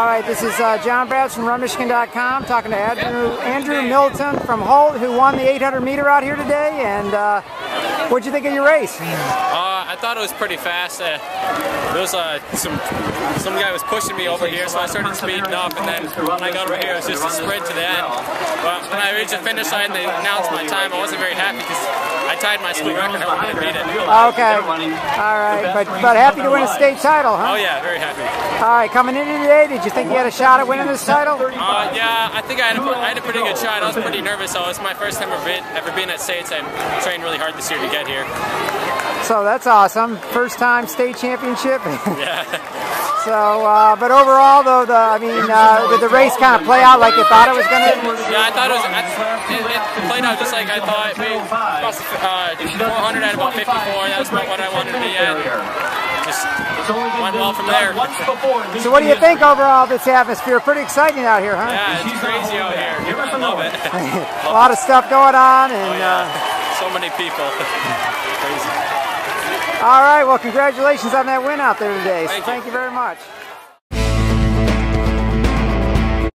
All right, this is John Brads from RunMichigan.com talking to Andrew Middleton from Holt, who won the 800 meter out here today. And what'd you think of your race? I thought it was pretty fast. There was some guy was pushing me over here, so I started speeding up, and then when I got over here, it was just a sprint to the end. But when I reached the finish line, they announced my time. I wasn't very happy because I tied my school record. I wanted to beat it. Okay. All right, but happy to win a state title, huh? Oh yeah, very happy. All right, coming into today, did you think you had a shot at winning this title? Yeah, I think I had a pretty good shot. I was pretty nervous. So it's my first time ever been at states. I trained really hard this year to get here. So that's awesome. First time state championship. Yeah. So, but overall, though, did the race kind of play out like you thought it was going to? Yeah, I thought it played out just like I thought. We crossed 400 at about 54. That was about what I wanted to be at. Just went well from there. So what do you think overall of this atmosphere? Pretty exciting out here, huh? Yeah, it's crazy out here. I love it. A lot of stuff going on. And so many people. Crazy. All right, well, congratulations on that win out there today. So thank you very much.